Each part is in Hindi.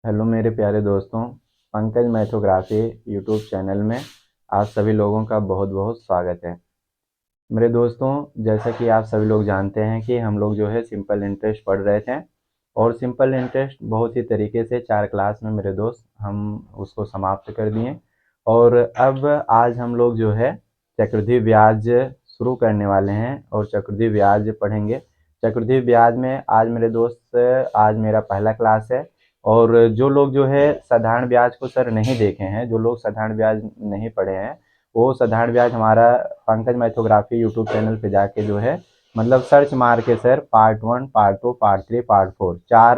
हेलो मेरे प्यारे दोस्तों, पंकज मैथोग्राफी यूट्यूब चैनल में आप सभी लोगों का बहुत बहुत स्वागत है। मेरे दोस्तों, जैसा कि आप सभी लोग जानते हैं कि हम लोग जो है सिंपल इंटरेस्ट पढ़ रहे थे और सिंपल इंटरेस्ट बहुत ही तरीके से 4 क्लास में मेरे दोस्त हम उसको समाप्त कर दिए। और अब आज हम लोग जो है चक्रवृद्धि ब्याज शुरू करने वाले हैं और चक्रवृद्धि ब्याज पढ़ेंगे। चक्रवृद्धि ब्याज में आज मेरे दोस्त, आज मेरा पहला क्लास है। और जो लोग जो है साधारण ब्याज को सर नहीं देखे हैं, जो लोग साधारण ब्याज नहीं पढ़े हैं, वो साधारण ब्याज हमारा पंकज मैथोग्राफी यूट्यूब चैनल पे जाके जो है मतलब सर्च मार के sir part 1, part 2, part 3, part 4 चार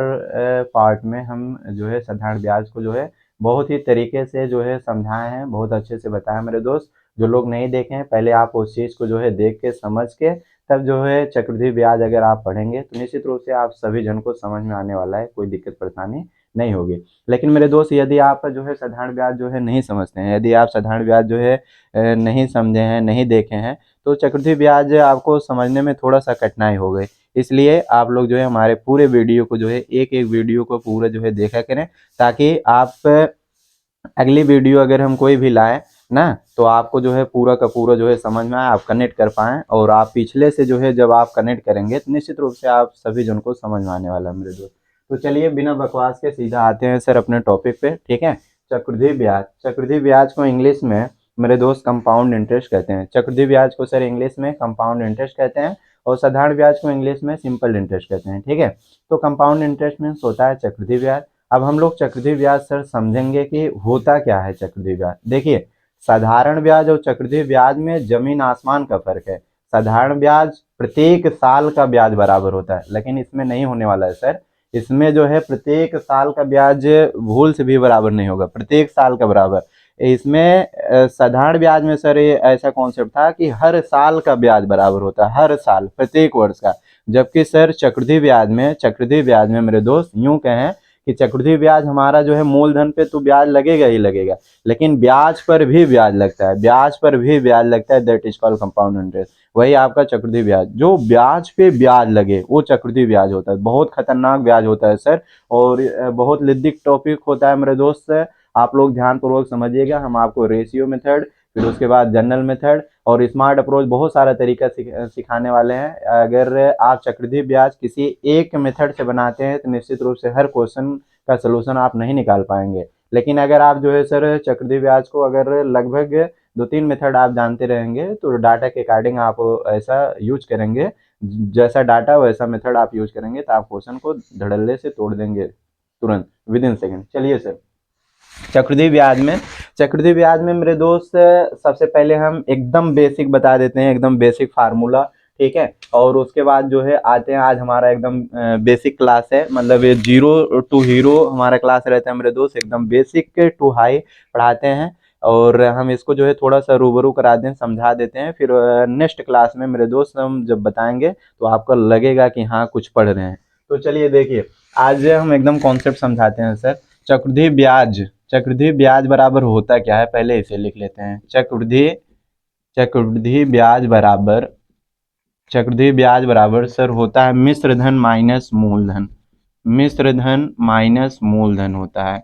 पार्ट में हम जो है साधारण ब्याज को जो है बहुत ही तरीके से जो है समझाए हैं, बहुत अच्छे से बताया मेरे दोस्त। जो लोग नहीं देखे हैं, पहले आप उस चीज़ को जो है देख के समझ के तब जो है चक्रवृद्धि ब्याज अगर आप पढ़ेंगे तो निश्चित रूप से आप सभी जन को समझ में आने वाला है, कोई दिक्कत परेशानी नहीं होगी। लेकिन मेरे दोस्त, यदि आप जो है साधारण ब्याज जो है नहीं समझते हैं, यदि आप साधारण ब्याज जो है नहीं समझे हैं, नहीं देखे हैं, तो चक्रवृद्धि ब्याज आपको समझने में थोड़ा सा कठिनाई हो गई। इसलिए आप लोग जो है हमारे पूरे वीडियो को जो है एक एक वीडियो को पूरा जो है देखा करें, ताकि आप अगली वीडियो अगर हम कोई भी लाएं ना, तो आपको जो है पूरा का पूरा जो है समझ में आए, आप कनेक्ट कर पाएँ। और आप पिछले से जो है जब आप कनेक्ट करेंगे तो निश्चित रूप से आप सभी जन को समझ में आने वाला है मेरे दोस्त। तो चलिए बिना बकवास के सीधा आते हैं सर अपने टॉपिक पे, ठीक है। चक्रवृद्धि ब्याज, चक्रवृद्धि ब्याज को इंग्लिश में मेरे दोस्त कंपाउंड इंटरेस्ट कहते हैं। चक्रवृद्धि ब्याज को सर इंग्लिश में कंपाउंड इंटरेस्ट कहते हैं और साधारण ब्याज को इंग्लिश में सिंपल इंटरेस्ट कहते हैं, ठीक है। तो कंपाउंड इंटरेस्ट मीन्स होता है चक्रवृद्धि ब्याज। अब हम लोग चक्रवृद्धि ब्याज सर समझेंगे कि होता क्या है चक्रवृद्धि ब्याज। देखिए, साधारण ब्याज और चक्रवृद्धि ब्याज में जमीन आसमान का फर्क है। साधारण ब्याज प्रत्येक साल का ब्याज बराबर होता है, लेकिन इसमें नहीं होने वाला है सर। इसमें जो है प्रत्येक साल का ब्याज भूल से भी बराबर नहीं होगा, प्रत्येक साल का बराबर। इसमें साधारण ब्याज में सर ये ऐसा कॉन्सेप्ट था कि हर साल का ब्याज बराबर होता है, हर साल, प्रत्येक वर्ष का। जबकि सर चक्रवृद्धि ब्याज में मेरे दोस्त यूं कहें कि चक्रवृद्धि ब्याज हमारा जो है मूलधन पे तो ब्याज लगेगा ही लगेगा, लेकिन ब्याज पर भी ब्याज लगता है, ब्याज पर भी ब्याज लगता है। That is called compound interest. वही आपका चक्रवृद्धि ब्याज, जो ब्याज पे ब्याज लगे वो चक्रवृद्धि ब्याज होता है। बहुत खतरनाक ब्याज होता है सर, और बहुत लिद्दिक टॉपिक होता है मेरे दोस्त। आप लोग ध्यानपूर्वक समझिएगा। हम आपको रेशियो मेथड, फिर उसके बाद जनरल मेथड और स्मार्ट अप्रोच, बहुत सारा तरीका सिखाने वाले हैं। अगर आप चक्रवृद्धि ब्याज किसी एक मेथड से बनाते हैं तो निश्चित रूप से हर क्वेश्चन का सलूशन आप नहीं निकाल पाएंगे। लेकिन अगर आप जो है सर चक्रवृद्धि ब्याज को अगर लगभग 2-3 मेथड आप जानते रहेंगे तो डाटा के अकॉर्डिंग आप ऐसा यूज करेंगे, जैसा डाटा वैसा मेथड आप यूज करेंगे तो आप क्वेश्चन को धड़ल्ले से तोड़ देंगे तुरंत, विद इन सेकेंड। चलिए सर, चक्रवृद्धि ब्याज में चक्रवृद्धि ब्याज में मेरे दोस्त सबसे पहले हम एकदम बेसिक बता देते हैं, एकदम बेसिक फार्मूला, ठीक है। और उसके बाद जो है आते हैं, आज हमारा एकदम बेसिक क्लास है, मतलब ये 0 टू हीरो हमारा क्लास रहता है मेरे दोस्त, एकदम बेसिक टू हाई पढ़ाते हैं। और हम इसको जो है थोड़ा सा रूबरू करा दें, समझा देते हैं। फिर नेक्स्ट क्लास में मेरे दोस्त हम जब बताएंगे तो आपको लगेगा कि हाँ कुछ पढ़ रहे हैं। तो चलिए देखिए, आज हम एकदम कॉन्सेप्ट समझाते हैं सर। चक्रवृद्धि ब्याज, चक्रवृद्धि ब्याज बराबर होता क्या है, पहले इसे लिख लेते हैं। चक्रवृद्धि ब्याज बराबर, चक्रवृद्धि ब्याज बराबर सर होता है मिश्र धन माइनस मूलधन। मिश्र धन माइनस मूलधन होता है,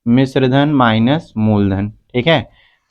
मिश्र धन माइनस मूलधन, ठीक है।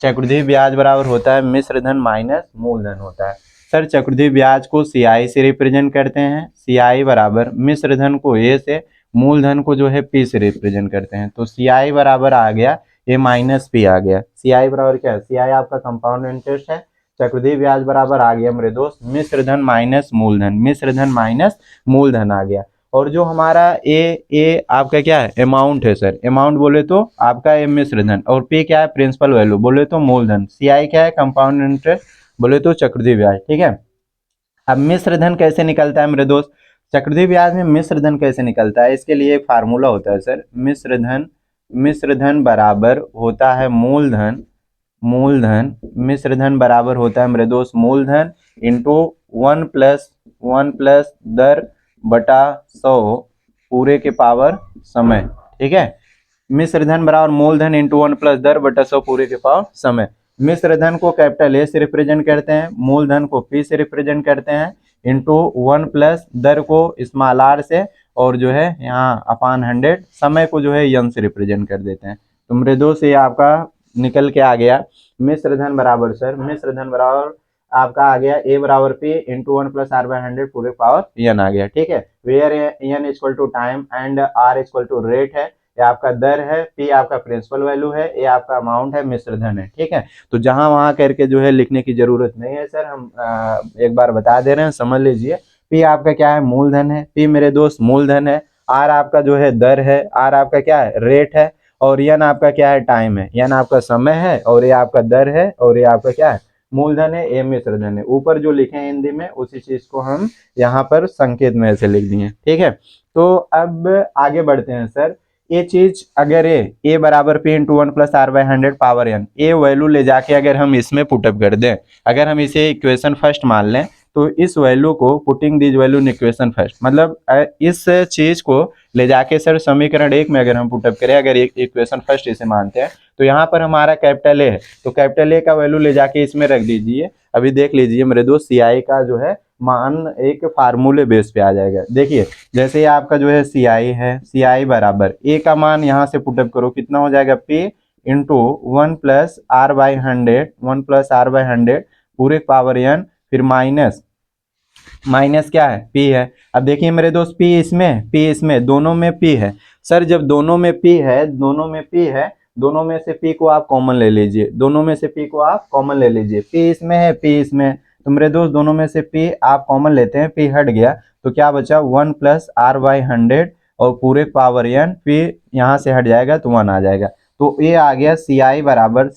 चक्रवृद्धि ब्याज बराबर होता है मिश्र धन माइनस मूलधन होता है। सर चक्रवृद्धि ब्याज को CI से रिप्रेजेंट करते हैं। CI बराबर मिश्र धन को A से, मूलधन को जो है P से रिप्रेजेंट करते हैं। तो CI बराबर आ गया A माइनस P आ गया। CI बराबर क्या है, CI आपका कंपाउंड इंटरेस्ट है। चक्रवृद्धि ब्याज बराबर आ गया मेरे दोस्त मिश्र धन माइनस मूलधन, मिश्र धन माइनस मूलधन आ गया। और जो हमारा ए आपका क्या है, अमाउंट है सर। अमाउंट बोले तो आपका है मिश्र धन, और पे क्या है, प्रिंसिपल वैल्यू बोले तो मूलधन। CI क्या है, कंपाउंड इंटरेस्ट बोले तो चक्रवृद्धि ब्याज, ठीक है। अब मिश्र धन कैसे निकलता है मेरे दोस्त, चक्रवृद्धि ब्याज में मिश्र धन कैसे निकलता है, इसके लिए एक फार्मूला होता है सर। मिश्र धन बराबर होता है मूलधन, मूलधन मिश्र धन बराबर होता है मेरे दोस्त मूलधन इंटू 1+1+ दर बटा 100 पूरे के पावर समय, ठीक है। मिश्र धन बराबर मूलधन इंटू 1+ दर बटा 100 पूरे के पावर समय। मिश्र धन को कैपिटल A से रिप्रेजेंट करते हैं, मूलधन को P से रिप्रेजेंट करते हैं, इंटू 1+ दर को स्मॉल r से, और जो है यहाँ अपान 100 समय को जो है यन से रिप्रेजेंट कर देते हैं। तो मेरे दोस्त ये आपका निकल के आ गया मिश्र धन बराबर सर, मिश्र धन बराबर आपका आ गया ए बराबर पी इंटू 1+r/100 पूरे पावर एन आ गया। ठीक है, where N equal to time and R equal to rate है, ये आपका दर है, पी आपका प्रिंसिपल वैल्यू है, ये आपका अमाउंट है, मिश्र धन है। ठीक है, तो जहां वहां करके जो है लिखने की जरूरत नहीं है सर, हम एक बार बता दे रहे हैं, समझ लीजिए। पी आपका क्या है, मूलधन है, पी मेरे दोस्त मूलधन है, आर आपका जो है दर है, आर आपका क्या है, रेट है, और यन आपका क्या है, टाइम है, यन आपका समय है, और ये आपका दर है, और ये आपका क्या है, मूलधन है, ए मिश्र धन है। ऊपर जो लिखे हैं हिंदी में उसी चीज को हम यहाँ पर संकेत में ऐसे लिख दिए। ठीक है, तो अब आगे बढ़ते हैं सर। ये चीज अगर ए बराबर P into 1+r/100 power N, A value ले जाके अगर हम इसमें पुटअप कर दें, अगर हम इसे इक्वेशन फर्स्ट मान लें, तो इस वैल्यू को putting this value in equation first, मतलब इस चीज को ले जाके सर समीकरण 1 में अगर हम पुटअप करें, अगर इक्वेशन फर्स्ट इसे मानते हैं, तो यहाँ पर हमारा कैपिटल ए है, तो कैपिटल ए का वैल्यू ले जाके इसमें रख दीजिए। अभी देख लीजिए मेरे दोस्त, सी आई का जो है मान एक फार्मूले बेस पे आ जाएगा। देखिए जैसे ये आपका जो है सी आई है, सी आई बराबर ए का मान यहाँ से पुटअप करो, कितना हो जाएगा, पी इंटू 1+r/100, 1+r/100 पूरे पावर एन, फिर माइनस क्या है, पी है। अब देखिए मेरे दोस्त, पी इसमें दोनों में पी है सर, जब दोनों में पी है, दोनों में से पी को आप कॉमन ले लीजिए, दोनों में से पी को आप कॉमन ले लीजिए, पी इसमें है, पी इसमें है, तो मेरे दोस्त दोनों में से पी आप कॉमन लेते हैं, पी हट गया, तो क्या बचा 1+r/100 और पूरे पावर एन, पी यहाँ से हट जाएगा तो 1 आ जाएगा। तो ये आ गया सी आई बराबर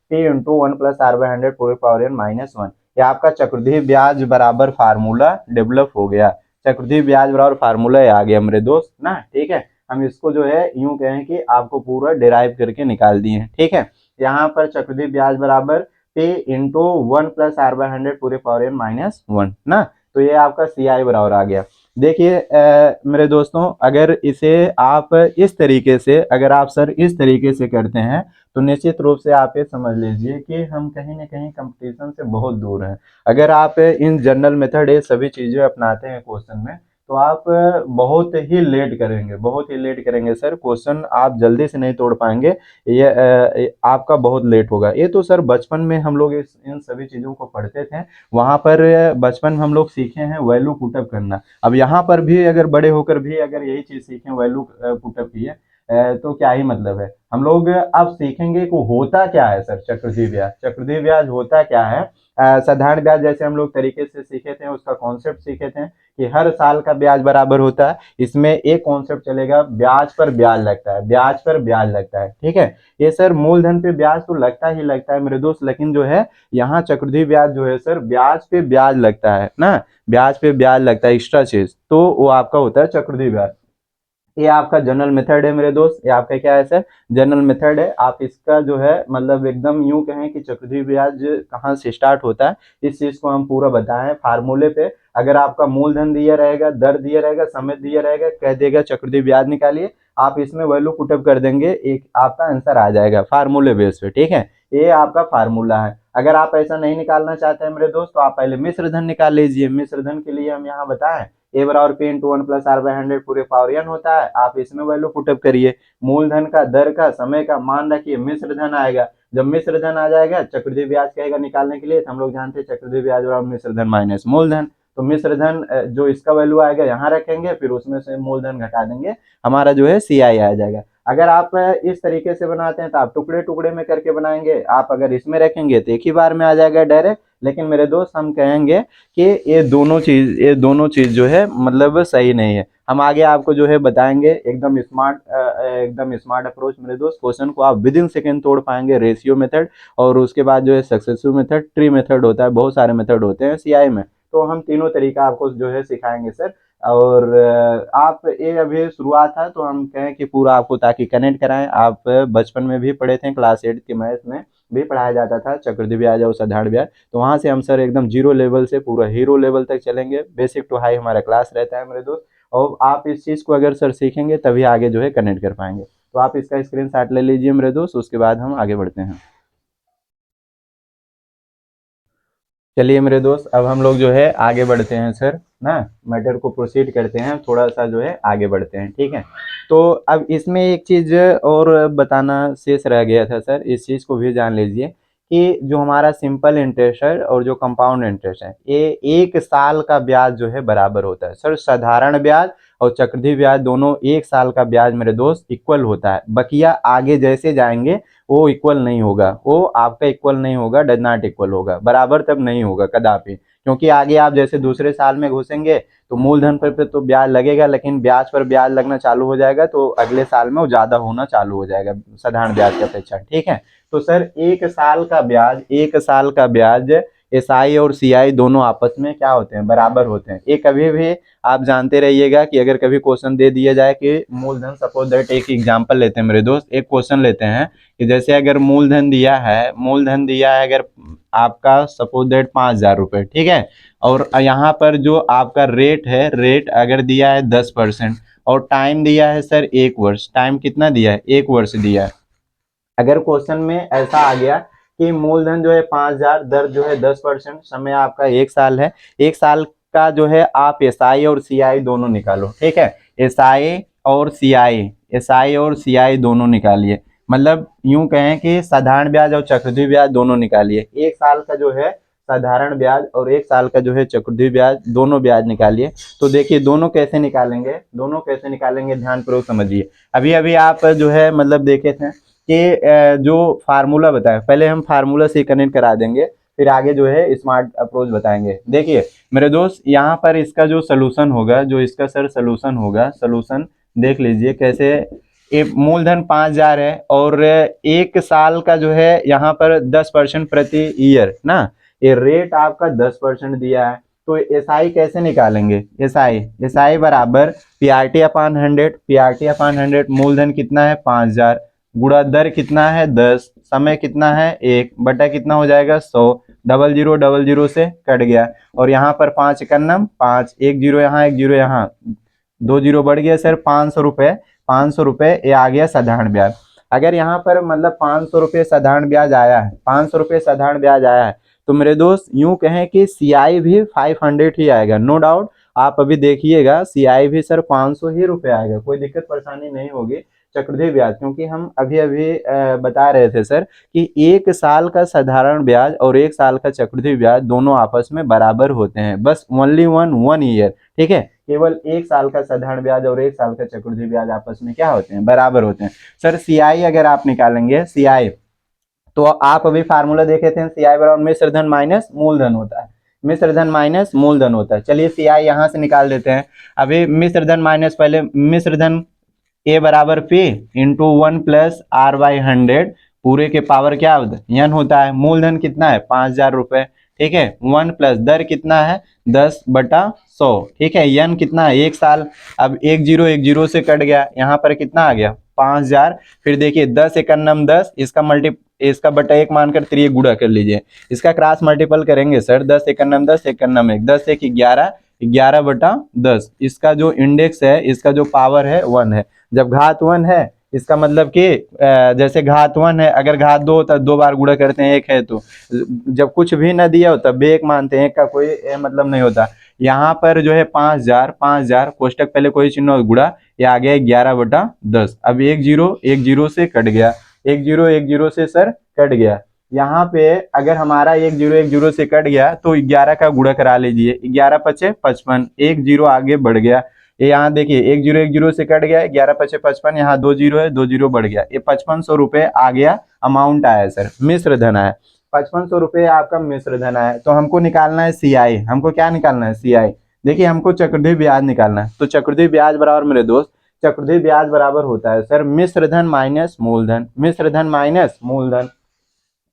पी इंटू 1+r/100 पूरे पावर एन -1। ये आपका चक्रवृद्धि ब्याज बराबर फार्मूला डेवलप हो गया, चक्रवृद्धि ब्याज बराबर फार्मूला आ गया मेरे दोस्त ना। ठीक है, हम इसको जो है यूं कहें कि आपको पूरा डिराइव करके निकाल दिए हैं। ठीक है, यहाँ पर चक्रवृद्धि ब्याज बराबर पे इंटू 1+r/100 पूरे पावर एन -1 ना, तो ये आपका सी आई बराबर आ गया। देखिए मेरे दोस्तों, अगर इसे आप इस तरीके से, अगर आप सर इस तरीके से करते हैं, तो निश्चित रूप से आप ये समझ लीजिए कि हम कहीं ना कहीं कंपटीशन से बहुत दूर हैं। अगर आप इन जनरल मेथड ये सभी चीज़ें अपनाते हैं क्वेश्चन में, तो आप बहुत ही लेट करेंगे सर, क्वेश्चन आप जल्दी से नहीं तोड़ पाएंगे, ये आपका बहुत लेट होगा। ये तो सर बचपन में हम लोग इन सभी चीज़ों को पढ़ते थे, वहाँ पर बचपन में हम लोग सीखे हैं वैल्यू पुटअप करना। अब यहाँ पर भी अगर बड़े होकर भी अगर यही चीज़ सीखें, वैल्यू पुटअप की है, तो क्या ही मतलब है। हम लोग अब सीखेंगे कि होता क्या है सर, चक्रवृद्धि ब्याज होता क्या है। साधारण ब्याज जैसे हम लोग तरीके से सीखे थे, उसका कॉन्सेप्ट सीखे थे कि हर साल का ब्याज बराबर होता है। इसमें एक कॉन्सेप्ट चलेगा, ब्याज पर ब्याज लगता है, ब्याज पर ब्याज लगता है। ठीक है, ये सर मूलधन पे ब्याज तो लगता ही लगता है मेरे दोस्त, लेकिन जो है यहाँ चक्रवृद्धि ब्याज जो है सर, ब्याज पे ब्याज लगता है ना, ब्याज पे ब्याज लगता है एक्स्ट्रा चीज, तो वो आपका होता है चक्रवृद्धि ब्याज। ये आपका जनरल मेथड है मेरे दोस्त, ये आपका क्या है सर, जनरल मेथड है। आप इसका जो है मतलब एकदम यूं कहें कि चक्रवृद्धि ब्याज कहाँ से स्टार्ट होता है, इस चीज को हम पूरा बताएं फार्मूले पे। अगर आपका मूलधन दिया रहेगा, दर दिया रहेगा, समय दिया रहेगा, कह देगा चक्रवृद्धि ब्याज निकालिए, आप इसमें वैल्यू पुटअप कर देंगे, एक आपका आंसर आ जाएगा फार्मूले बेस पे। ठीक है, ये आपका फार्मूला है। अगर आप ऐसा नहीं निकालना चाहते हैं मेरे दोस्त, तो आप पहले मिश्र धन निकाल लीजिए। मिश्र धन के लिए हम यहाँ बताएं, ए बराबर पी इंटू 1+r/100 पूरे पावर एन होता है, आप इसमें वैल्यू पुटअप करिए, मूलधन का, दर का, समय का मान रखिए, मिश्र धन आएगा। जब मिश्र धन आ जाएगा, चक्रवृद्धि ब्याज कहेगा निकालने के लिए, तो हम लोग जानते हैं चक्रवृद्धि ब्याज बराबर मिश्र धन माइनस मूलधन, तो मिश्र धन जो इसका वैल्यू आएगा यहाँ रखेंगे, फिर उसमें से मूलधन घटा देंगे, हमारा जो है सी आई आ जाएगा। अगर आप इस तरीके से बनाते हैं तो आप टुकड़े टुकड़े में करके बनाएंगे, आप अगर इसमें रखेंगे तो एक ही बार में आ जाएगा डायरेक्ट। लेकिन मेरे दोस्त हम कहेंगे कि ये दोनों चीज जो है मतलब सही नहीं है। हम आगे आपको जो है बताएंगे एकदम स्मार्ट अप्रोच मेरे दोस्त, क्वेश्चन को आप विद इन सेकेंड तोड़ पाएंगे, रेशियो मेथड, और उसके बाद जो है सक्सेसिव मेथड, ट्री मेथड होता है, बहुत सारे मेथड होते हैं सीआई में, तो हम तीनों तरीका आपको जो है सिखाएंगे सर। और आप ये अभी शुरुआत है, तो हम कहें कि पूरा आपको ताकि कनेक्ट कराएं। आप बचपन में भी पढ़े थे, क्लास 8 के मैथ में भी पढ़ाया जाता था चक्रवृद्धि ब्याज और साधारण ब्याज, तो वहाँ से हम सर एकदम जीरो लेवल से पूरा हीरो लेवल तक चलेंगे, बेसिक टू हाई हमारा क्लास रहता है मेरे दोस्त। और आप इस चीज़ को अगर सर सीखेंगे तभी आगे जो है कनेक्ट कर पाएंगे। तो आप इसका स्क्रीनशॉट ले लीजिए मेरे दोस्त, उसके बाद हम आगे बढ़ते हैं। चलिए मेरे दोस्त, अब हम लोग जो है आगे बढ़ते हैं सर ना, मैटर को प्रोसीड करते हैं, थोड़ा सा जो है आगे बढ़ते हैं, ठीक है। तो अब इसमें एक चीज़ और बताना शेष रह गया था सर, इस चीज़ को भी जान लीजिए कि जो हमारा सिंपल इंटरेस्ट है और जो कंपाउंड इंटरेस्ट है, ये 1 साल का ब्याज जो है बराबर होता है सर। साधारण ब्याज और चक्रवृद्धि ब्याज दोनों 1 साल का ब्याज मेरे दोस्त इक्वल होता है। बकिया आगे जैसे जाएंगे वो इक्वल नहीं होगा, वो आपका इक्वल नहीं होगा, डज नॉट इक्वल होगा, बराबर तब नहीं होगा कदापि। क्योंकि आगे आप जैसे दूसरे साल में घुसेंगे तो मूलधन पर तो ब्याज लगेगा, लेकिन ब्याज पर ब्याज लगना चालू हो जाएगा तो अगले साल में वो ज़्यादा होना चालू हो जाएगा साधारण ब्याज की अपेक्षा, ठीक है। तो सर 1 साल का ब्याज एसआई और सीआई दोनों आपस में क्या होते हैं, बराबर होते हैं। ये कभी भी आप जानते रहिएगा कि अगर कभी क्वेश्चन दे दिया जाए कि मूलधन, सपोज दैट एक एग्जांपल लेते हैं मेरे दोस्त, एक क्वेश्चन लेते हैं कि जैसे अगर मूलधन दिया है अगर आपका सपोज दैट 5,000 रुपये, ठीक है। और यहाँ पर जो आपका रेट है, रेट अगर दिया है 10% और टाइम दिया है सर 1 वर्ष, टाइम कितना दिया है, 1 वर्ष दिया है। अगर क्वेश्चन में ऐसा आ गया कि मूलधन जो है 5,000, दर जो है 10%, समय आपका 1 साल है, 1 साल का जो है आप एसआई और सीआई दोनों निकालो, ठीक है। एसआई और सीआई, एसआई और सीआई दोनों निकालिए, मतलब यूं कहें कि साधारण ब्याज और चक्रवृद्धि ब्याज दोनों निकालिए। 1 साल का जो है साधारण ब्याज और 1 साल का जो है चक्रवृद्धि ब्याज, दोनों ब्याज निकालिए। तो देखिए दोनों कैसे निकालेंगे, दोनों कैसे निकालेंगे, ध्यानपूर्वक समझिए। अभी अभी आप जो है मतलब देखे थे कि जो फार्मूला बताया, पहले हम फार्मूला से कनेक्ट करा देंगे, फिर आगे जो है स्मार्ट अप्रोच बताएंगे। देखिए मेरे दोस्त, यहाँ पर इसका जो सोल्यूशन होगा, जो इसका सर सोल्यूशन होगा, सोल्यूशन देख लीजिए कैसे। एक मूलधन 5,000 है और 1 साल का जो है यहाँ पर 10% प्रति ईयर ना, ये रेट आपका 10% दिया है। तो एसआई कैसे निकालेंगे, एसआई बराबर पीआरटी/100, पीआरटी/100, मूलधन कितना है 5,000, गुणा दर कितना है 10, समय कितना है 1 बटा कितना हो जाएगा 100, डबल जीरो से कट गया। और यहाँ पर 5 एकन्नम 5, 1 जीरो यहाँ 1 जीरो यहाँ, 2 जीरो बढ़ गया सर 500 रुपये, 500 रुपये ये आ गया साधारण ब्याज। अगर यहाँ पर मतलब 500 रुपये साधारण ब्याज आया है, 500 रुपये साधारण ब्याज आया है, तो मेरे दोस्त यूं कहें कि सीआई भी 500 ही आएगा, नो डाउट। आप अभी देखिएगा सीआई भी सर 500 ही रुपये आएगा, कोई दिक्कत परेशानी नहीं होगी। चक्रवृद्धि ब्याज, क्योंकि हम अभी अभी बता रहे थे सर कि 1 साल का साधारण ब्याज और 1 साल का चक्रवृद्धि ब्याज दोनों आपस में बराबर होते हैं, बस ओनली वन ईयर, ठीक है। केवल 1 साल का साधारण ब्याज और 1 साल का चक्रवृद्धि ब्याज आपस में क्या होते हैं, बराबर होते हैं। सर सीआई अगर आप निकालेंगे, सीआई तो आप अभी फार्मूला देखे थे, सीआई बराबर मिश्र धन माइनस मूलधन होता है, मिश्र धन माइनस मूलधन होता है। चलिए सीआई यहाँ से निकाल देते हैं। अभी मिश्र धन माइनस, पहले मिश्र धन ए बराबर पी इंटू 1+r/100 पूरे के पावर क्या होता है, n होता है। मूलधन कितना है 5,000 रुपये, ठीक है। 1 प्लस दर कितना है 10/100, ठीक है। n कितना है 1 साल। अब 1 से कट गया, यहाँ पर कितना आ गया 5,000। फिर देखिए 10 एकन्नम 10, इसका बटा 1 मानकर 3 गुणा कर लीजिए, इसका क्रॉस मल्टीपल करेंगे सर, 10 एकन्नम 10, एकन्नम 1, 10 1 11, 11/10। इसका जो इंडेक्स है, इसका जो पावर है 1 है। जब घात 1 है इसका मतलब कि जैसे घात 1 है, अगर घात 2 होता है 2 बार गुणा करते हैं, 1 है तो जब कुछ भी न दिया होता भी 1 मानते हैं, 1 का कोई मतलब नहीं होता। यहाँ पर जो है 5,000 कोष्टक पहले कोई चिन्ह गुणा, ये आ गया 11/10। अब 1 जीरो से कट गया, 1 जीरो से सर कट गया। यहाँ पे अगर हमारा 1 जीरो से कट गया तो 11 का गुणा करा लीजिए, 11 पचे 55, 1 जीरो आगे बढ़ गया। ये यहाँ देखिए 1 जीरो से कट गया, 11 पचे 55, यहाँ 2 जीरो है, 2 जीरो बढ़ गया, ये 5500 रुपये आ गया, अमाउंट आया सर, मिश्र धन आया। 5500 रुपये आपका मिश्र धन आया। तो हमको निकालना है सीआई, हमको क्या निकालना है सीआई। देखिए हमको चक्रवृद्धि ब्याज निकालना है, तो चक्रवृद्धि ब्याज बराबर मेरे दोस्त, चक्रवृद्धि ब्याज बराबर होता है सर मिश्र धन माइनस मूलधन, मिश्र धन माइनस मूलधन।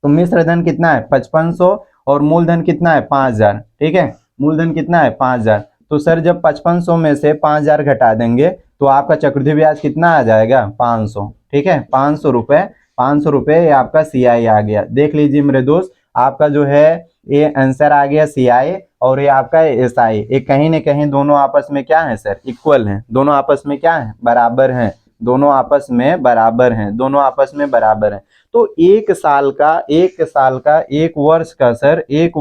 तो मिश्र धन कितना है 5500 और मूलधन कितना है 5,000, ठीक है। मूलधन कितना है 5,000। तो सर जब 5500 में से 5,000 घटा देंगे तो आपका चक्रवृद्धि ब्याज कितना आ जाएगा 500, ठीक है। 500 रुपये, 500 रुपये ये आपका सीआई आ गया। देख लीजिए मेरे दोस्त, आपका जो है ये आंसर आ गया सीआई और ये आपका एसआई। ये कहीं न कहीं दोनों आपस में क्या है सर, इक्वल हैं, दोनों आपस में क्या है, बराबर हैं, दोनों आपस में बराबर हैं, दोनों आपस में बराबर हैं। तो एक वर्ष का सर, एक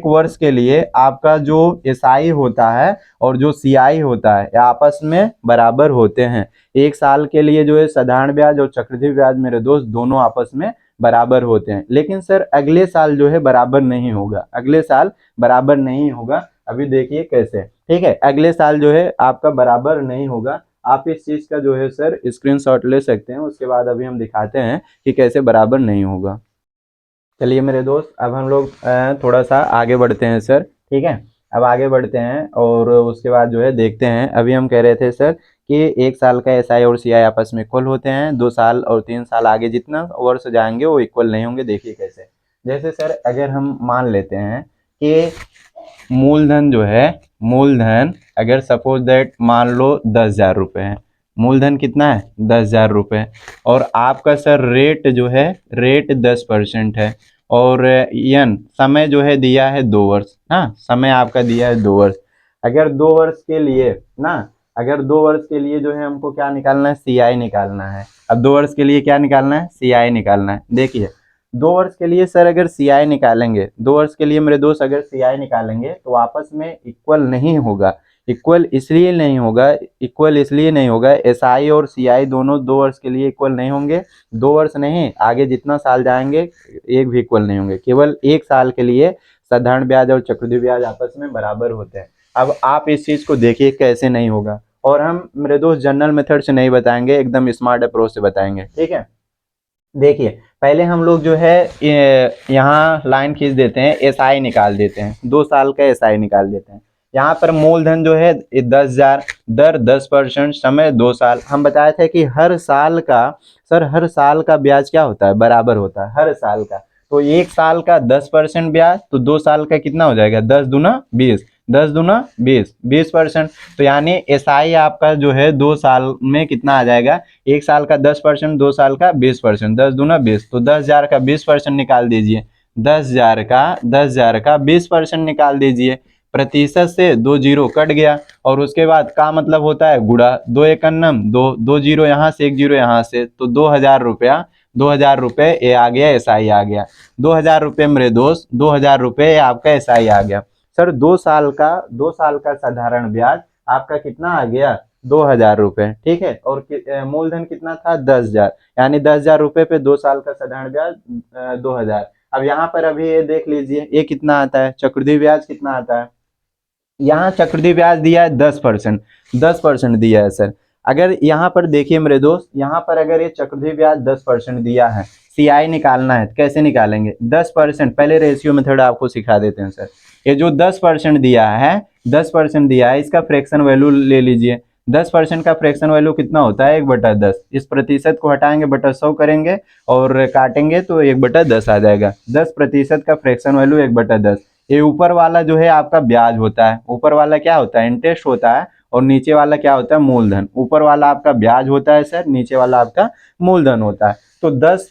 वर्ष के लिए आपका जो एसआई होता है और जो सीआई होता है आपस में बराबर होते हैं। एक साल के लिए जो है साधारण ब्याज और चक्रवृद्धि ब्याज मेरे दोस्त दोनों आपस में बराबर होते हैं। लेकिन सर अगले साल जो है बराबर नहीं होगा, अगले साल बराबर नहीं होगा। अभी देखिए कैसे, ठीक है, अगले साल जो है आपका बराबर नहीं होगा। आप इस चीज का जो है सर स्क्रीनशॉट ले सकते हैं, उसके बाद अभी हम दिखाते हैं कि कैसे बराबर नहीं होगा। चलिए मेरे दोस्त, अब हम लोग थोड़ा सा आगे बढ़ते हैं सर, ठीक है। अब आगे बढ़ते हैं और उसके बाद जो है देखते हैं। अभी हम कह रहे थे सर कि एक साल का एसआई और सीआई आपस में इक्वल होते हैं, 2 साल और 3 साल आगे जितना वर्ष जाएंगे वो इक्वल नहीं होंगे। देखिए कैसे, जैसे सर अगर हम मान लेते हैं कि मूलधन जो है, मूलधन अगर सपोज दैट मान लो 10,000 रुपये है, मूलधन कितना है 10,000 रुपये, और आपका सर रेट जो है रेट 10% है, और यन समय जो है दिया है 2 वर्ष, हाँ समय आपका दिया है 2 वर्ष। अगर 2 वर्ष के लिए ना, अगर 2 वर्ष के लिए जो है हमको क्या निकालना है, सीआई निकालना है। अब 2 वर्ष के लिए क्या निकालना है, सीआई निकालना है। देखिए 2 वर्ष के लिए सर अगर सीआई निकालेंगे, 2 वर्ष के लिए मेरे दोस्त अगर सीआई निकालेंगे तो आपस में इक्वल नहीं होगा। इक्वल इसलिए नहीं होगा, इक्वल इसलिए नहीं होगा, एसआई और सीआई दोनों 2 वर्ष के लिए इक्वल नहीं होंगे। 2 वर्ष नहीं, आगे जितना साल जाएंगे एक भी इक्वल नहीं होंगे। केवल एक साल के लिए साधारण ब्याज और चक्रवृद्धि ब्याज आपस में बराबर होते हैं। अब आप इस चीज को देखिए कैसे नहीं होगा, और हम मेरे दोस्त जनरल मेथड से नहीं बताएंगे, एकदम स्मार्ट अप्रोच से बताएंगे, ठीक है। देखिए पहले हम लोग जो है यहाँ लाइन खींच देते हैं, एसआई निकाल देते हैं, 2 साल का एसआई निकाल देते हैं। यहाँ पर मूलधन जो है 10,000, दर 10%, समय 2 साल। हम बताए थे कि हर साल का सर, हर साल का ब्याज क्या होता है, बराबर होता है हर साल का। तो एक साल का 10% ब्याज, तो 2 साल का कितना हो जाएगा, 10 दूना 20, 10 दूना 20, 20%। तो यानी एसआई आपका जो है 2 साल में कितना आ जाएगा, एक साल का 10%, 2 साल का 20%, 10 दूना 20, तो 10,000 का 20% निकाल दीजिए। 10,000 का 20% निकाल दीजिए। प्रतिशत से 2 जीरो कट गया, और उसके बाद का मतलब होता है गुड़ा, 2 एकन्नम 2, 2 जीरो यहाँ से 1 जीरो यहाँ से, तो 2,000 रुपया, 2,000 रुपये ये आ गया, एसआई आ गया। 2,000 रुपये मेरे दोस्त, 2,000 रुपये आपका एसआई आ गया। सर 2 साल का साधारण ब्याज आपका कितना आ गया, 2,000 रुपये, ठीक है। और मूलधन कितना था, 10,000, यानी 10,000 रुपये पे 2 साल का साधारण ब्याज 2,000। अब यहाँ पर अभी ये देख लीजिए ये कितना आता है, चक्रवृद्धि ब्याज कितना आता है। यहाँ चक्रवृद्धि ब्याज दिया है 10%, 10% दिया है सर। अगर यहाँ पर देखिए मेरे दोस्त, यहाँ पर अगर ये चक्रवृद्धि ब्याज 10% दिया है, सीआई निकालना है तो कैसे निकालेंगे, 10%, पहले रेशियो मेथड आपको सिखा देते हैं सर। ये जो 10% दिया है, 10% दिया है, इसका फ्रैक्शन वैल्यू ले लीजिए। 10% का फ्रैक्शन वैल्यू कितना होता है, 1/10। इस प्रतिशत को हटाएंगे, बटा 100 करेंगे और काटेंगे तो 1/10 आ जाएगा। 10% का फ्रैक्शन वैल्यू 1/10। ये ऊपर वाला जो है आपका ब्याज होता है, ऊपर वाला क्या होता है, इंटरेस्ट होता है, और नीचे वाला क्या होता है, मूलधन। ऊपर वाला आपका ब्याज होता है सर, नीचे वाला आपका मूलधन होता है। तो 10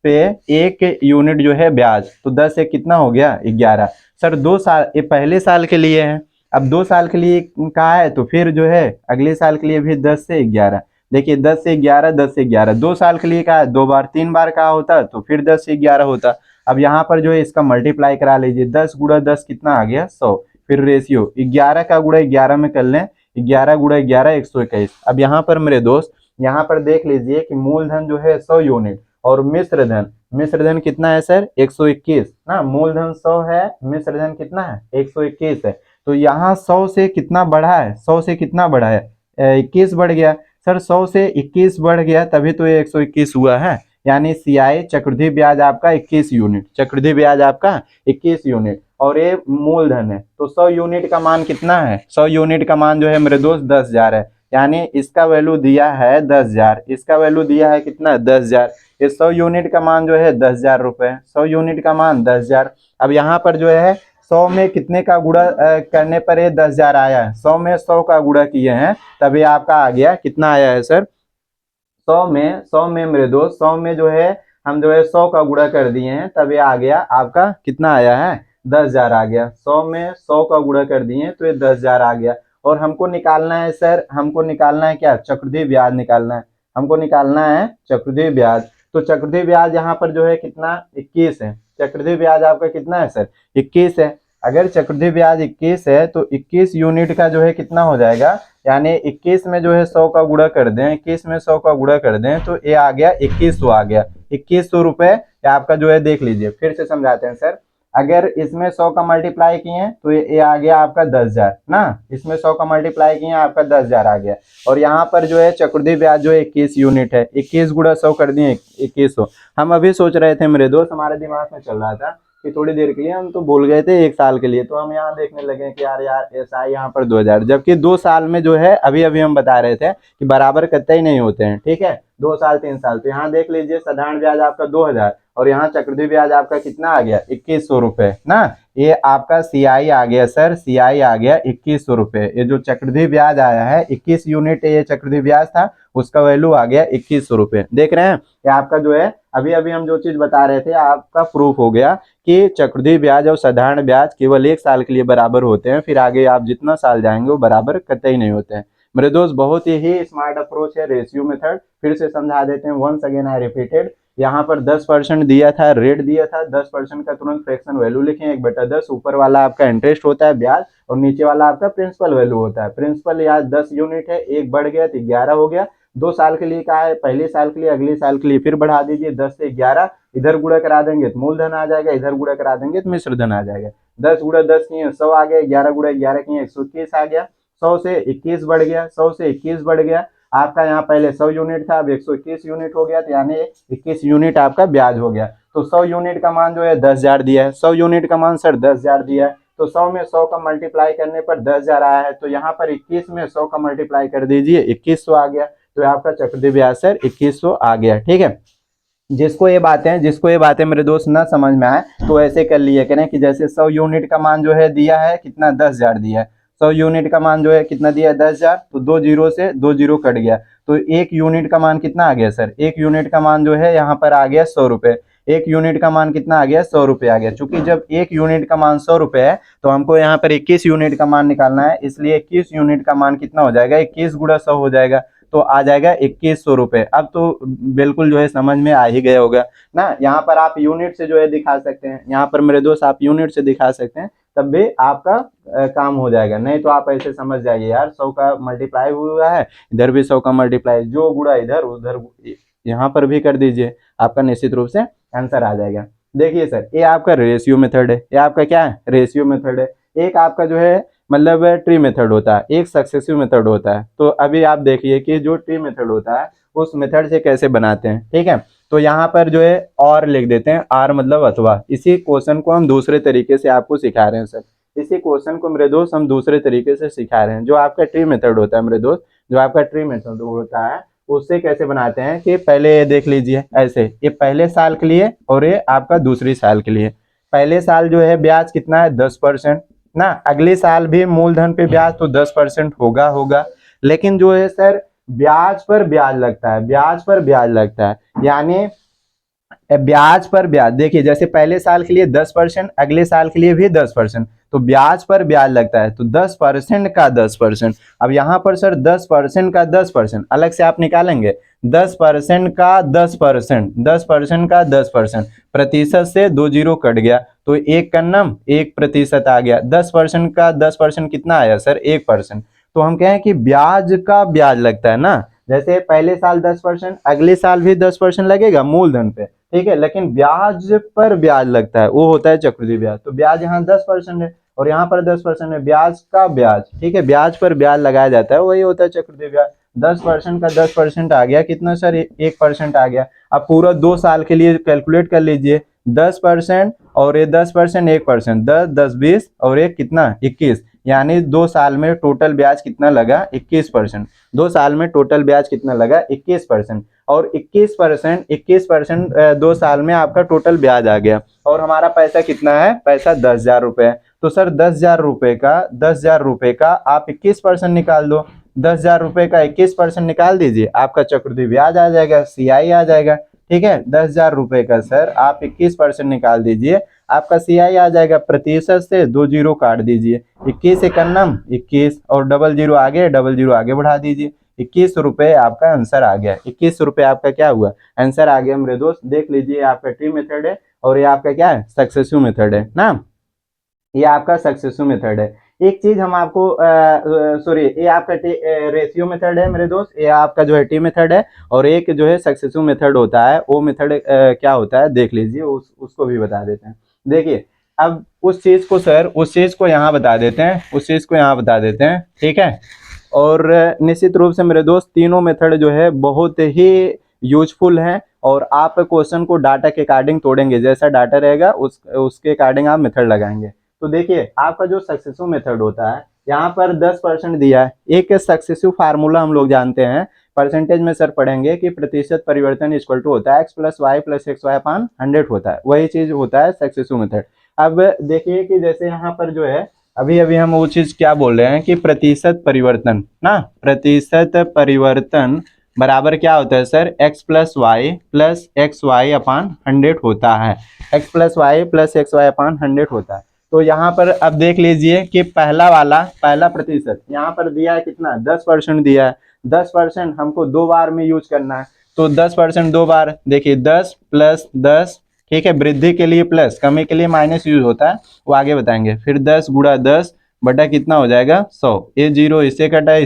पे 1 यूनिट जो है ब्याज, तो 10 से कितना हो गया, 11। सर 2 साल, ये पहले साल के लिए है, अब 2 साल के लिए कहा है, तो फिर जो है अगले साल के लिए भी 10 से 11। देखिए 10 से 11, 10 से 11, 2 साल के लिए कहा है, 2 बार 3 बार कहा होता तो फिर 10 से 11 होता। अब यहाँ पर जो है इसका मल्टीप्लाई करा लीजिए, 10 × 10 कितना आ गया, 100। फिर रेशियो 11 का गुणा 11 में कर लें, 11 × 11 121। अब यहाँ पर मेरे दोस्त, यहाँ पर देख लीजिए कि मूलधन जो है 100 यूनिट, और मिश्रधन कितना है सर, 121 ना। मूलधन 100 है, मिश्रधन कितना है, 121 है। तो यहाँ 100 से कितना बढ़ा है, 100 से कितना बढ़ा है, 21 बढ़ गया। सर 100 से 21 बढ़ गया तभी तो ये 121 हुआ है। यानी सीआई चक्रवृद्धि ब्याज आपका 21 यूनिट, चक्रवृद्धि ब्याज आपका 21 यूनिट, और ये मूलधन है। तो 100 यूनिट का मान कितना है, 100 यूनिट का मान जो है मेरे दोस्त 10,000 है। यानी इसका वैल्यू दिया है 10,000, इसका वैल्यू दिया है कितना, 10,000। ये 100 यूनिट का मान जो है 10,000 रुपये, 100 यूनिट का मान 10,000। अब यहाँ पर जो है 100 में कितने का गुणा करने पर ये 10,000 आया है, 100 में 100 का गुणा किए हैं तभी आपका आ गया, कितना आया है सर, 100 में मेरे दोस्त, 100 में जो है हम जो है 100 का गुणा कर दिए हैं तब ये आ गया आपका, कितना आया है, 10,000 आ गया। 100 में 100 का गुणा कर दिए तो ये 10,000 आ गया। और हमको निकालना है सर, हमको निकालना है क्या, चक्रवृद्धि ब्याज निकालना है, हमको निकालना है चक्रवृद्धि ब्याज। तो चक्रवृद्धि ब्याज यहाँ पर जो है कितना, 21 है। चक्रवृद्धि ब्याज आपका कितना है सर, 21 है। अगर चक्रवृद्धि ब्याज 21 है तो 21 यूनिट का जो है कितना हो जाएगा, यानी 21 में जो है 100 का गुणा कर दें, 21 में 100 का गुणा कर दें तो ये आ गया 2100 आ गया, 2100 रुपए आपका जो है, देख लीजिए फिर से समझाते हैं सर। अगर इसमें 100 का मल्टीप्लाई किए तो ये आ गया आपका 10,000 ना, इसमें 100 का मल्टीप्लाई किए आपका 10,000 आ गया। और यहाँ पर जो है चक्रवृद्धि ब्याज जो है 21 यूनिट है, 21 गुणा 100 कर दिए 2100। हम अभी सोच रहे थे मेरे दोस्त, हमारे दिमाग में चल रहा था कि थोड़ी देर के लिए हम तो भूल गए थे 1 साल के लिए, तो हम यहाँ देखने लगे कि यार ऐसा है यहाँ पर 2000, जबकि 2 साल में जो है अभी अभी हम बता रहे थे कि बराबर कतई नहीं होते हैं, ठीक है, 2 साल 3 साल। तो यहाँ देख लीजिए साधारण ब्याज आपका 2000 और यहाँ चक्रवृद्धि ब्याज आपका कितना आ गया, 2100 रुपए ना। ये आपका सीआई आ गया सर, सीआई आ गया 2100 रुपए। ये जो चक्रवृद्धि ब्याज आया है 21 यूनिट ये चक्रवृद्धि ब्याज था, उसका वैल्यू आ गया 2100 रुपए। देख रहे हैं कि आपका जो है अभी अभी हम जो चीज बता रहे थे आपका प्रूफ हो गया कि चक्रवृद्धि ब्याज और साधारण ब्याज केवल 1 साल के लिए बराबर होते हैं, फिर आगे आप जितना साल जाएंगे वो बराबर कतई नहीं होते हैं। मेरे दोस्त बहुत ही स्मार्ट अप्रोच है रेशियो मेथड। फिर से समझा देते हैं, वंस अगेन आई रिपीटेड। यहाँ पर 10% दिया था, रेट दिया था, 10% का तुरंत फ्रैक्शन वैल्यू लिखें 1/10। ऊपर वाला आपका इंटरेस्ट होता है ब्याज और नीचे वाला आपका प्रिंसिपल वैल्यू होता है। प्रिंसिपल यार 10 यूनिट है, 1 बढ़ गया तो 11 हो गया। 2 साल के लिए कहा है, पहले साल के लिए, अगले साल के लिए फिर बढ़ा दीजिए 10 से 11। इधर गुणा करा देंगे तो मूलधन आ जाएगा, इधर गुणा करा देंगे तो मिश्रधन आ जाएगा। 10 गुणा 10 किए 100 आ गया, 11 गुणा 11 किए 121 आ गया। 100 से 21 बढ़ गया, 100 से 21 बढ़ गया। आपका यहाँ पहले 100 यूनिट था, अब 121 यूनिट हो गया, तो यानी 21 यूनिट आपका ब्याज हो गया। तो 100 यूनिट का मान जो है 10,000 दिया है, 100 यूनिट का मान सर 10,000 दिया है, तो 100 में 100 का मल्टीप्लाई करने पर 10,000 आया है। तो यहाँ पर 21 में 100 का मल्टीप्लाई कर दीजिए, 2100 आ गया। तो आपका चक्रवृद्धि ब्याज सर 2100 आ गया, ठीक है। जिसको ये बातें मेरे दोस्त ना समझ में आए तो ऐसे कर लिए करें कि जैसे 100 यूनिट का मान जो है दिया है कितना, 10,000 दिया है। 100 यूनिट का मान जो है कितना दिया है, 10,000। तो 2 जीरो से 2 जीरो कट गया, तो 1 यूनिट का मान कितना आ गया सर, 1 यूनिट का मान जो है यहाँ पर आ गया 100 रुपए। 1 यूनिट का मान कितना आ गया, 100 रुपए आ गया। चूंकि जब 1 यूनिट का मान 100 रुपए है तो हमको यहाँ पर 21 यूनिट का मान निकालना है, इसलिए 21 यूनिट का मान कितना हो जाएगा, 21 गुणा 100 हो जाएगा, तो आ जाएगा 2100 रुपए। अब तो बिल्कुल जो है समझ में आ ही गया होगा ना। यहाँ पर आप यूनिट से जो है दिखा सकते हैं, यहाँ पर मेरे दोस्त आप यूनिट से दिखा सकते हैं, तब भी आपका काम हो जाएगा। नहीं तो आप ऐसे समझ जाइए यार 100 का मल्टीप्लाई हुआ है, इधर भी 100 का मल्टीप्लाई, जो गुणा इधर उधर यहाँ पर भी कर दीजिए, आपका निश्चित रूप से आंसर आ जाएगा। देखिए सर ये आपका रेशियो मेथड है, ये आपका क्या है, रेशियो मेथड है। एक आपका जो है मतलब ट्री मेथड होता है, एक सक्सेसिव मेथड होता है। तो अभी आप देखिए कि जो ट्री मेथड होता है उस मेथड से कैसे बनाते हैं, ठीक है। तो यहाँ पर जो है और लिख देते हैं, आर मतलब अथवा। इसी क्वेश्चन को हम दूसरे तरीके से आपको सिखा रहे हैं सर, इसी क्वेश्चन को मेरे दोस्त हम दूसरे तरीके से सिखा रहे हैं। जो आपका ट्री मेथड होता है मेरे दोस्त, जो आपका ट्री मेथड होता है उससे कैसे बनाते हैं कि पहले देख लीजिए ऐसे, ये पहले साल के लिए और ये आपका दूसरी साल के लिए। पहले साल जो है ब्याज कितना है, 10% ना। अगले साल भी मूलधन पे ब्याज तो 10% होगा, लेकिन जो है सर ब्याज पर ब्याज लगता है, ब्याज पर ब्याज लगता है, यानी ब्याज पर ब्याज। देखिए जैसे पहले साल के लिए 10%, अगले साल के लिए भी 10%, तो ब्याज पर ब्याज लगता है, तो 10% का 10%। अब यहाँ पर सर 10% का 10% अलग से आप निकालेंगे, 10% का 10%, 10% का 10%, प्रतिशत से 2 जीरो कट गया, तो 1 का नम 1% आ गया। 10% का 10% कितना आया सर, 1%। तो हम कहें कि ब्याज का ब्याज लगता है ना, जैसे पहले साल 10%, अगले साल भी 10% लगेगा मूलधन पे, ठीक है, लेकिन ब्याज पर ब्याज लगता है, वो होता है चक्रवृद्धि ब्याज। तो ब्याज यहाँ 10% है और यहाँ पर 10% है, ब्याज का ब्याज, ठीक है, ब्याज पर ब्याज लगाया जाता है, वही होता है चक्रवृद्धि ब्याज। 10% का 10% आ गया, कितना सर, 1% आ गया। अब पूरा 2 साल के लिए कैलकुलेट कर लीजिए, 10% और ये 10%, 1%, 10 10 20 और एक कितना 21, यानी 2 साल में टोटल ब्याज कितना लगा, 21%। 2 साल में टोटल ब्याज कितना लगा, 21%। और 21% 2 साल में आपका टोटल ब्याज आ गया। और हमारा पैसा कितना है, पैसा 10,000 रुपए है। तो सर 10,000 रुपए का आप 21% निकाल दो, 10,000 रुपए का 21% निकाल दीजिए, आपका चक्रवृद्धि ब्याज आ जाएगा, सीआई आ जाएगा, ठीक है। 10,000 रुपए का सर आप 21% निकाल दीजिए, आपका CI आ जाएगा, प्रतिशत से 2 जीरो काट दीजिए, 21 एकन्नम 21 और डबल जीरो आगे बढ़ा दीजिए, 21 रुपये आपका आंसर आ गया। 21 रुपये आपका क्या हुआ, आंसर आ गया मेरे दोस्त। देख लीजिए आपका ट्री मेथड है और ये आपका क्या है, सक्सेसिव मेथड है ना, ये आपका सक्सेसिव मेथड है। एक चीज हम आपको सॉरी, ये आपका रेशियो मेथड है मेरे दोस्त, ये आपका जो है टी मेथड है, और एक जो है सक्सेसिव मेथड होता है, वो मेथड क्या होता है देख लीजिए, उसको भी बता देते हैं। देखिए अब उस चीज को सर, उस चीज को यहाँ बता देते हैं, उस चीज को यहाँ बता देते हैं, ठीक है। और निश्चित रूप से मेरे दोस्त तीनों मेथड जो है बहुत ही यूजफुल है, और आप क्वेश्चन को डाटा के अकॉर्डिंग तोड़ेंगे, जैसा डाटा रहेगा उसके अकॉर्डिंग आप मेथड लगाएंगे। तो देखिए आपका जो सक्सेसिव मेथड होता है, यहाँ पर 10% दिया है। एक सक्सेसिव फार्मूला हम लोग जानते हैं, परसेंटेज में सर पढ़ेंगे कि प्रतिशत परिवर्तन इक्वल टू होता है x plus Y plus X Y upon 100 होता है, वही चीज होता है सक्सेसिव मेथड। अब देखिए कि जैसे यहाँ पर जो है अभी अभी हम वो चीज क्या बोल रहे हैं कि प्रतिशत परिवर्तन ना, प्रतिशत परिवर्तन बराबर क्या होता है sir, x plus X Y upon 100 होता है, x plus X Y upon 100 होता है। तो यहाँ पर अब देख लीजिए कि पहला प्रतिशत यहाँ पर दिया है कितना, 10% दिया है। 10% हमको 2 बार में यूज करना है, तो 10% 2 बार, देखिए 10 प्लस 10, ठीक है, वृद्धि के लिए प्लस, कमी के लिए माइनस यूज होता है, वो आगे बताएंगे। फिर 10 गुणा 10 बटा कितना हो जाएगा 100, ये जीरो इससे कटा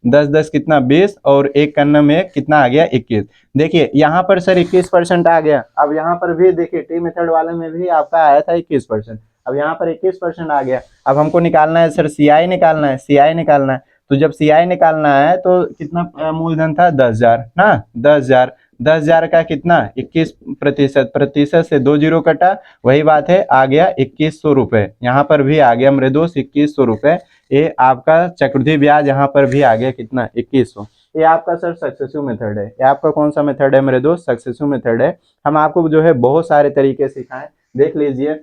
10 10 कितना 20, और एक कन्ना में कितना आ गया 21। देखिए यहाँ पर सर 21% आ गया। अब यहाँ पर भी देखिए टी मेथड वाले में भी आपका आया था 21%, अब यहाँ पर 21% आ गया। अब हमको निकालना है सर CI निकालना है, CI निकालना है। तो जब CI निकालना है तो कितना मूलधन था 10,000 ना, 10,000 का कितना 21%, प्रतिशत से 2 जीरो कटा, वही बात है आ गया 2100 रुपये। यहाँ पर भी आ गया मेरे दोस्त 2100 रुपये। ये आपका चक्रवृद्धि ब्याज यहाँ पर भी आ गया कितना 2100। ये आपका सर सक्सेसिव मेथड है। ये आपका कौन सा मेथड है मेरे दोस्त, सक्सेसिव मेथड है। हम आपको जो है बहुत सारे तरीके सिखाएं, देख लीजिए।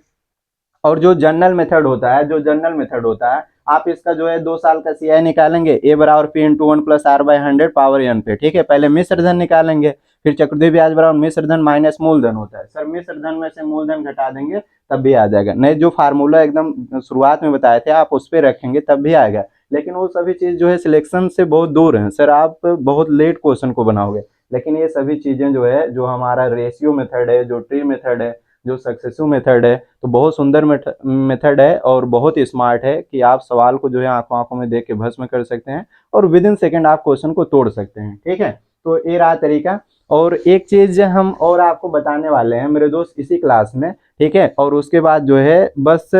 और जो जनरल मेथड होता है, जो जनरल मेथड होता है, आप इसका जो है 2 साल का CI निकालेंगे, A बराबर P into 1 plus R by 100 power n पे, ठीक है। पहले मिश्र धन निकालेंगे, फिर चक्रवृद्धि ब्याज बराबर मिश्र धन माइनस मूलधन होता है। सर मिश्र धन में से मूलधन घटा देंगे तब भी आ जाएगा, नहीं जो फार्मूला एकदम शुरुआत में बताए थे आप उस पर रखेंगे तब भी आएगा। लेकिन वो सभी चीज जो है सिलेक्शन से बहुत दूर है सर, आप बहुत लेट क्वेश्चन को बनाओगे। लेकिन ये सभी चीजें जो है, जो हमारा रेशियो मेथड है, जो ट्री मेथड है, जो सक्सेसिव मेथड है, तो बहुत सुंदर मेथड है और बहुत स्मार्ट है कि आप सवाल को जो है आंखों आंखों में देख के भस्म कर सकते हैं और विद इन सेकेंड आप क्वेश्चन को तोड़ सकते हैं, ठीक है। तो ये रहा तरीका। और एक चीज हम और आपको बताने वाले हैं मेरे दोस्त इसी क्लास में, ठीक है। और उसके बाद जो है बस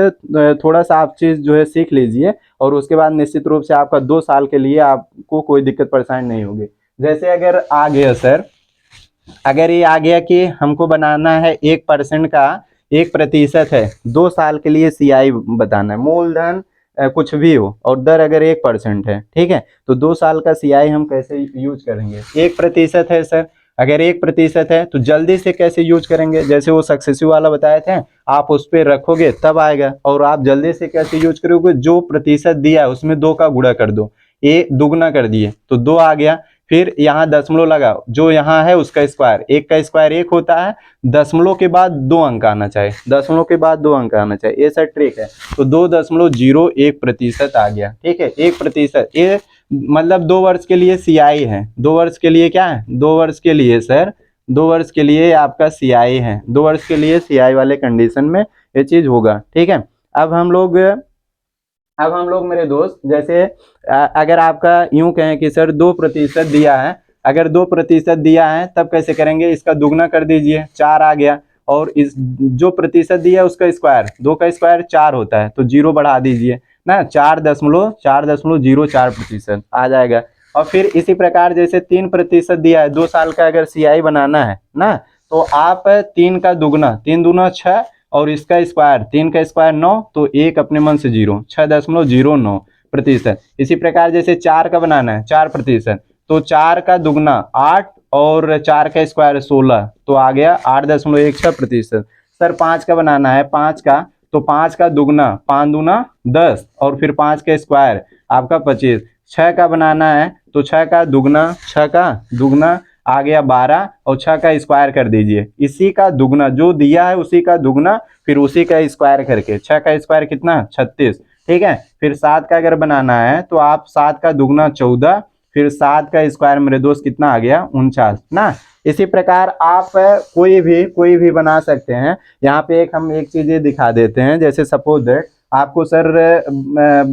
थोड़ा सा आप चीज जो है सीख लीजिए, और उसके बाद निश्चित रूप से आपका 2 साल के लिए आपको कोई दिक्कत परेशानी नहीं होगी। जैसे अगर आ गया सर, अगर ये आ गया कि हमको बनाना है 1% का 1% है, 2 साल के लिए CI बताना है, मूलधन कुछ भी हो और दर अगर 1% है, ठीक है। तो 2 साल का CI हम कैसे यूज करेंगे, 1% है सर, अगर 1% है तो जल्दी से कैसे यूज करेंगे, जैसे वो सक्सेसिव वाला बताए थे, आप उस पर रखोगे तब आएगा। और आप जल्दी से कैसे यूज करोगे, जो प्रतिशत दिया है उसमें 2 का गुणा कर दो, ये दुगना कर दिए तो 2 आ गया। फिर यहाँ दशमलव लगाओ, जो यहाँ है उसका स्क्वायर, 1 का स्क्वायर 1 होता है, दशमलव के बाद 2 अंक आना चाहिए, दशमलव के बाद 2 अंक आना चाहिए, ये सर ट्रिक है। तो 2.01% आ गया, ठीक है, 1%। ये मतलब 2 वर्ष के लिए CI है, 2 वर्ष के लिए क्या है, 2 वर्ष के लिए सर, 2 वर्ष के लिए आपका CI है, 2 वर्ष के लिए CI वाले कंडीशन में ये चीज होगा, ठीक है। अब हम लोग मेरे दोस्त जैसे अगर आपका यूं कहें कि सर 2% दिया है, अगर 2% दिया है तब कैसे करेंगे, इसका दुगना कर दीजिए, 4 आ गया। और इस जो प्रतिशत दिया है उसका स्क्वायर, 2 का स्क्वायर 4 होता है, तो 0 बढ़ा दीजिए ना, 4.04% आ जाएगा। और फिर इसी प्रकार जैसे 3% दिया है, 2 साल का अगर CI बनाना है ना, तो आप 3 का दुगना, 3 दूना 6, और इसका स्क्वायर, 3 का स्क्वायर 9, तो 1 अपने मन से 0, 6.09%। इसी प्रकार जैसे 4 का बनाना है 4%, तो 4 का दुगना 8 और 4 का स्क्वायर 16, तो आ गया 8.16%। सर 5 का बनाना है, 5 का, तो 5 का दुगना 5 दूना 10, और फिर 5 का स्क्वायर आपका 25। 6 का बनाना है तो 6 का दुगना आ गया 12 और 6 का स्क्वायर कर दीजिए, इसी का दुगना जो दिया है उसी का दुगना फिर उसी का स्क्वायर करके 6 का स्क्वायर कितना 36, ठीक है। फिर 7 का अगर बनाना है तो आप 7 का दुगना 14 फिर 7 का स्क्वायर मेरे दोस्त कितना आ गया 49 ना। इसी प्रकार आप कोई भी बना सकते हैं। यहाँ पे हम एक चीज ये दिखा देते हैं, जैसे सपोज दैट आपको सर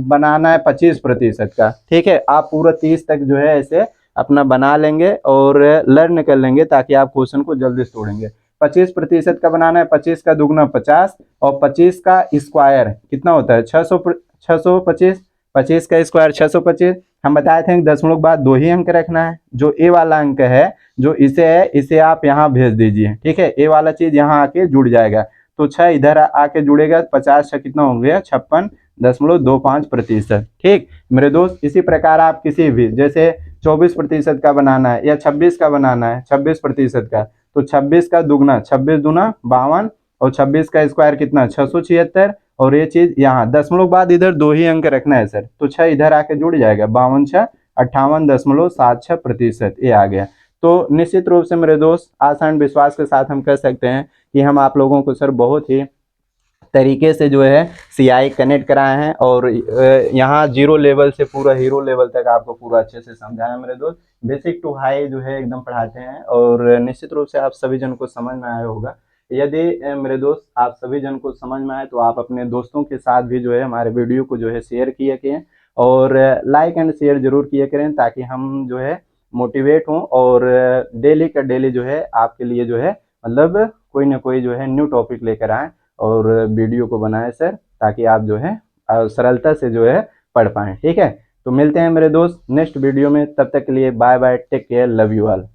बनाना है 25% का, ठीक है। आप पूरा 30 तक जो है ऐसे अपना बना लेंगे और लर्न कर लेंगे ताकि आप क्वेश्चन को जल्दी तोड़ेंगे। 25% का बनाना है, 25 का दुगना 50 और 25 का स्क्वायर कितना होता है 625, 25 का स्क्वायर 625। हम बताए थे दशमलव के बाद 2 ही अंक रखना है, जो ए वाला अंक है जो इसे है इसे आप यहाँ भेज दीजिए, ठीक है। ए वाला चीज यहाँ आके जुड़ जाएगा तो 6 इधर आके जुड़ेगा, 50 कितना हो गया 56.25%, ठीक मेरे दोस्त। इसी प्रकार आप किसी भी जैसे 24% का बनाना है या 26 का बनाना है 26% का, तो 26 का दुगना 26 दूना 52 और 26 का स्क्वायर कितना 676 और ये चीज यहाँ दशमलव बाद इधर 2 ही अंक रखना है सर, तो 6 इधर आके जुड़ जाएगा 52 58.76% ये आ गया। तो निश्चित रूप से मेरे दोस्त आसान विश्वास के साथ हम कह सकते हैं कि हम आप लोगों को सर बहुत ही तरीके से जो है CI कनेक्ट कराए हैं और यहाँ 0 लेवल से पूरा हीरो लेवल तक आपको पूरा अच्छे से समझाया मेरे दोस्त। बेसिक टू हाई जो है एकदम पढ़ाते हैं और निश्चित रूप से आप सभी जन को समझ में आया होगा। यदि मेरे दोस्त आप सभी जन को समझ में आए तो आप अपने दोस्तों के साथ भी जो है हमारे वीडियो को जो है शेयर किया करें और लाइक एंड शेयर जरूर किया करें ताकि हम जो है मोटिवेट हों और डेली का डेली जो है आपके लिए जो है मतलब कोई ना कोई जो है न्यू टॉपिक लेकर आए और वीडियो को बनाए सर, ताकि आप जो है सरलता से जो है पढ़ पाएँ, ठीक है। तो मिलते हैं मेरे दोस्त नेक्स्ट वीडियो में, तब तक के लिए bye bye, take care, love you all.